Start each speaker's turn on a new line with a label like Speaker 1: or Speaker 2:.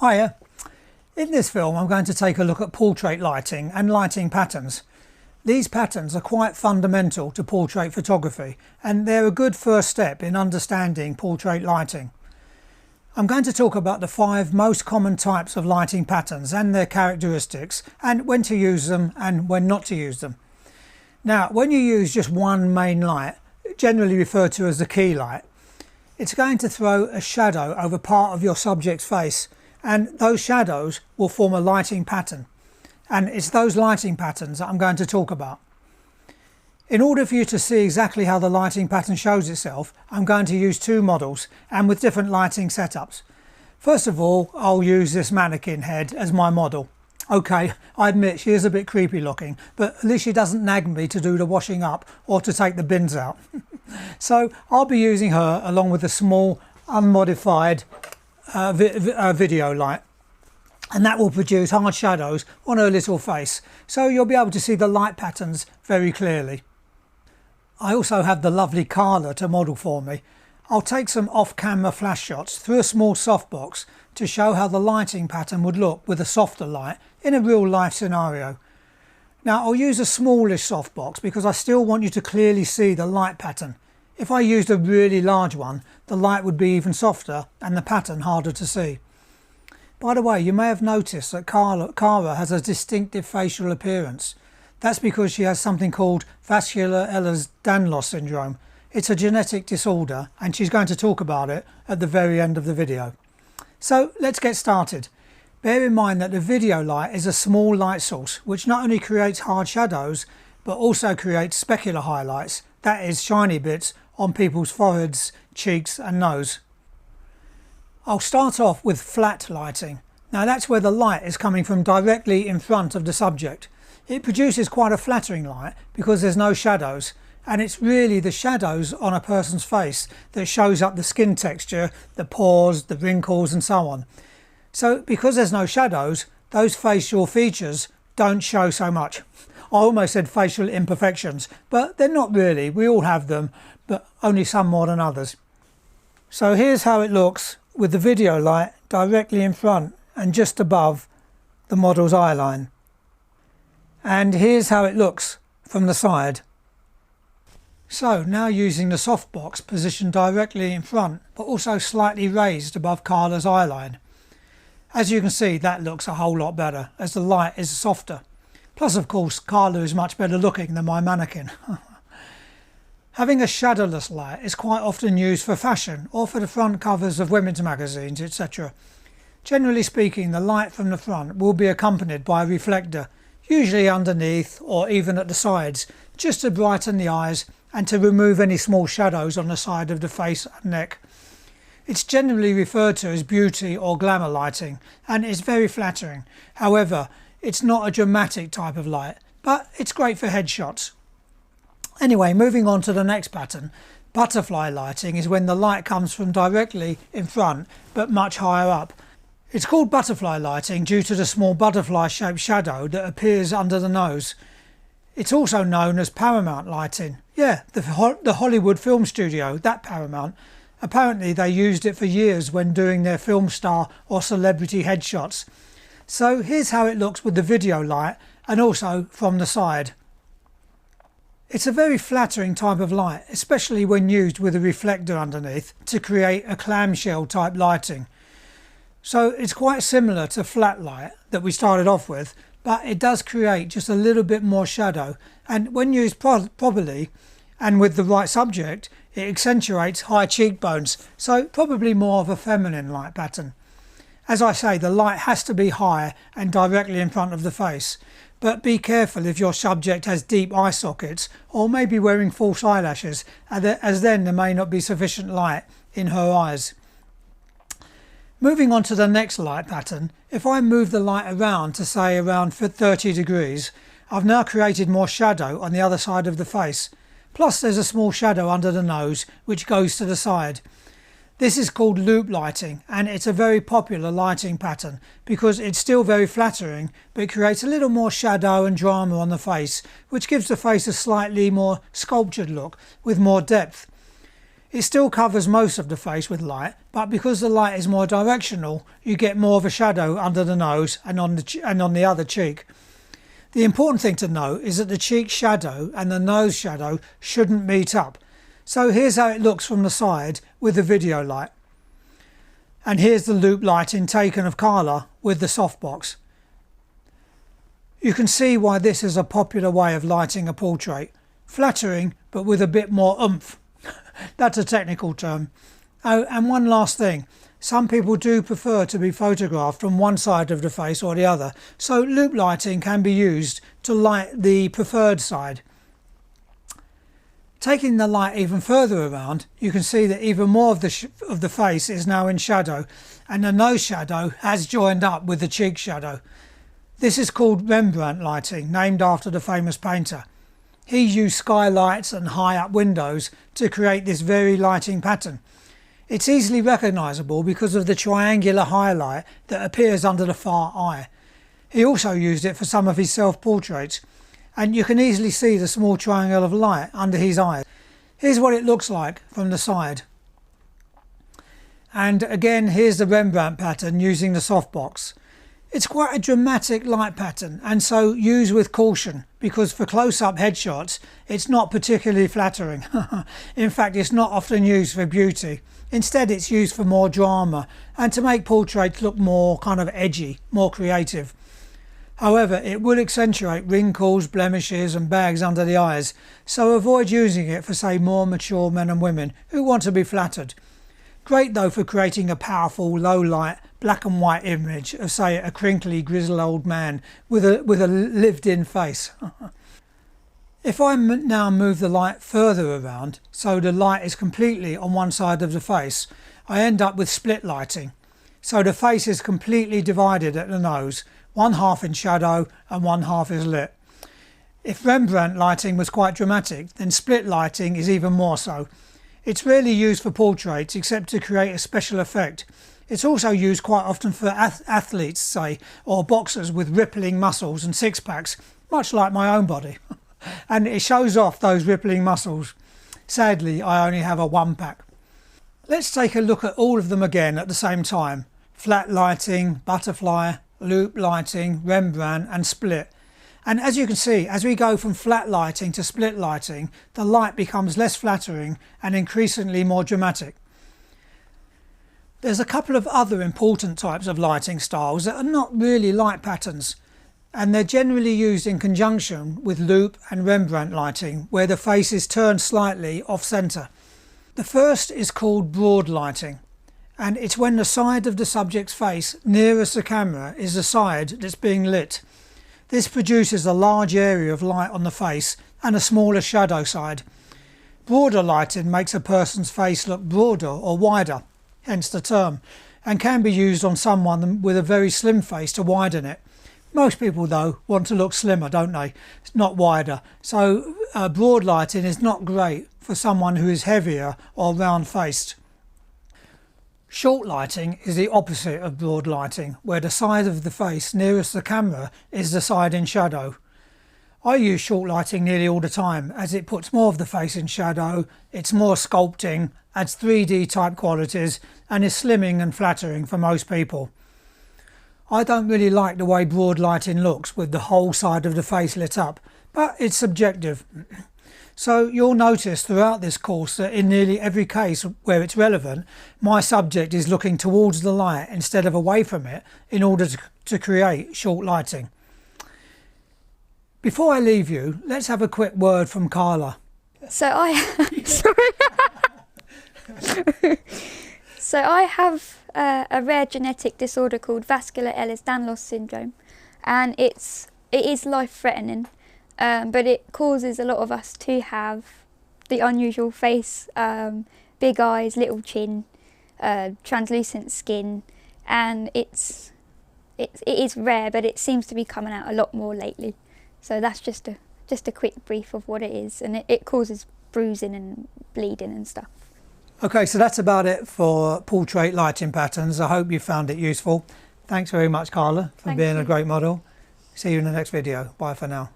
Speaker 1: Hiya! In this film I'm going to take a look at portrait lighting and lighting patterns. These patterns are quite fundamental to portrait photography and they're a good first step in understanding portrait lighting. I'm going to talk about the 5 most common types of lighting patterns and their characteristics and when to use them and when not to use them. Now, when you use just one main light, generally referred to as the key light, it's going to throw a shadow over part of your subject's face, and those shadows will form a lighting pattern. And it's those lighting patterns that I'm going to talk about. In order for you to see exactly how the lighting pattern shows itself, I'm going to use 2 models and with different lighting setups. First of all, I'll use this mannequin head as my model. Okay, I admit she is a bit creepy looking, but at least she doesn't nag me to do the washing up or to take the bins out. So I'll be using her along with a small unmodified video light, and that will produce hard shadows on her little face, so you'll be able to see the light patterns very clearly. I also have the lovely Carla to model for me. I'll take some off-camera flash shots through a small softbox to show how the lighting pattern would look with a softer light in a real life scenario. Now I'll use a smallish softbox because I still want you to clearly see the light pattern. If I used a really large one, the light would be even softer and the pattern harder to see. By the way, you may have noticed that Cara has a distinctive facial appearance. That's because she has something called vascular Ehlers-Danlos syndrome. It's a genetic disorder and she's going to talk about it at the very end of the video. So let's get started. Bear in mind that the video light is a small light source which not only creates hard shadows but also creates specular highlights, that is shiny bits on people's foreheads, cheeks and nose. I'll start off with flat lighting. Now that's where the light is coming from directly in front of the subject. It produces quite a flattering light because there's no shadows, and it's really the shadows on a person's face that shows up the skin texture, the pores, the wrinkles and so on. So because there's no shadows, those facial features don't show so much. I almost said facial imperfections, but they're not really. We all have them, but only some more than others. So here's how it looks with the video light directly in front and just above the model's eye line. And here's how it looks from the side. So now using the softbox positioned directly in front but also slightly raised above Carla's eye line. As you can see, that looks a whole lot better as the light is softer. Plus of course Carla is much better looking than my mannequin. Having a shadowless light is quite often used for fashion or for the front covers of women's magazines, etc. Generally speaking, the light from the front will be accompanied by a reflector, usually underneath or even at the sides, just to brighten the eyes and to remove any small shadows on the side of the face and neck. It's generally referred to as beauty or glamour lighting and is very flattering. However, it's not a dramatic type of light, but it's great for headshots. Anyway, moving on to the next pattern. Butterfly lighting is when the light comes from directly in front but much higher up. It's called butterfly lighting due to the small butterfly shaped shadow that appears under the nose. It's also known as Paramount Lighting. Yeah, the Hollywood film studio, that Paramount. Apparently they used it for years when doing their film star or celebrity headshots. So here's how it looks with the video light and also from the side. It's a very flattering type of light, especially when used with a reflector underneath to create a clamshell type lighting. So it's quite similar to flat light that we started off with, but it does create just a little bit more shadow, and when used properly and with the right subject, it accentuates high cheekbones, so probably more of a feminine light pattern. As I say, the light has to be high and directly in front of the face, but be careful if your subject has deep eye sockets or maybe wearing false eyelashes, as then there may not be sufficient light in her eyes. Moving on to the next light pattern, if I move the light around to say around 30 degrees, I've now created more shadow on the other side of the face. Plus there's a small shadow under the nose which goes to the side. This is called loop lighting and it's a very popular lighting pattern because it's still very flattering but it creates a little more shadow and drama on the face, which gives the face a slightly more sculptured look with more depth. It still covers most of the face with light, but because the light is more directional, you get more of a shadow under the nose and on the other cheek. The important thing to note is that the cheek shadow and the nose shadow shouldn't meet up. So here's how it looks from the side with the video light. And here's the loop lighting taken of Carla with the softbox. You can see why this is a popular way of lighting a portrait. Flattering, but with a bit more oomph. That's a technical term. Oh, and one last thing. Some people do prefer to be photographed from one side of the face or the other, so loop lighting can be used to light the preferred side. Taking the light even further around, you can see that even more of the face is now in shadow, and the nose shadow has joined up with the cheek shadow. This is called Rembrandt lighting, named after the famous painter. He used skylights and high-up windows to create this very lighting pattern. It's easily recognisable because of the triangular highlight that appears under the far eye. He also used it for some of his self-portraits, and you can easily see the small triangle of light under his eye. Here's what it looks like from the side. And again, here's the Rembrandt pattern using the softbox. It's quite a dramatic light pattern, and so use with caution, because for close-up headshots it's not particularly flattering. In fact, it's not often used for beauty. Instead, it's used for more drama and to make portraits look more kind of edgy, more creative. However, it will accentuate wrinkles, blemishes and bags under the eyes, so avoid using it for, say, more mature men and women who want to be flattered. Great though for creating a powerful, low-light, black and white image of, say, a crinkly, grizzled old man with a lived-in face. If I now move the light further around, so the light is completely on one side of the face, I end up with split lighting. So the face is completely divided at the nose, one half in shadow and one half is lit. If Rembrandt lighting was quite dramatic, then split lighting is even more so. It's rarely used for portraits except to create a special effect. It's also used quite often for athletes, say, or boxers with rippling muscles and six-packs, much like my own body. And it shows off those rippling muscles. Sadly, I only have a one-pack. Let's take a look at all of them again at the same time. Flat lighting, butterfly, loop lighting, Rembrandt and split. And as you can see, as we go from flat lighting to split lighting, the light becomes less flattering and increasingly more dramatic. There's a couple of other important types of lighting styles that are not really light patterns, and they're generally used in conjunction with loop and Rembrandt lighting, where the face is turned slightly off-centre. The first is called broad lighting, and it's when the side of the subject's face nearest the camera is the side that's being lit. This produces a large area of light on the face and a smaller shadow side. Broader lighting makes a person's face look broader or wider, hence the term, and can be used on someone with a very slim face to widen it. Most people, though, want to look slimmer, don't they? It's not wider. So broad lighting is not great for someone who is heavier or round-faced. Short lighting is the opposite of broad lighting, where the side of the face nearest the camera is the side in shadow. I use short lighting nearly all the time, as it puts more of the face in shadow, it's more sculpting, adds 3D type qualities, and is slimming and flattering for most people. I don't really like the way broad lighting looks with the whole side of the face lit up, but it's subjective. So you'll notice throughout this course that in nearly every case where it's relevant, my subject is looking towards the light instead of away from it in order to create short lighting. Before I leave you, let's have a quick word from Carla.
Speaker 2: So I have a rare genetic disorder called vascular Ehlers-Danlos syndrome, and it is life-threatening. But it causes a lot of us to have the unusual face, big eyes, little chin, translucent skin, and it is rare, but it seems to be coming out a lot more lately. So that's just a quick brief of what it is, and it causes bruising and bleeding and stuff.
Speaker 1: Okay, so that's about it for portrait lighting patterns. I hope you found it useful. Thanks very much, Carla, for being a great model. See you in the next video. Bye for now.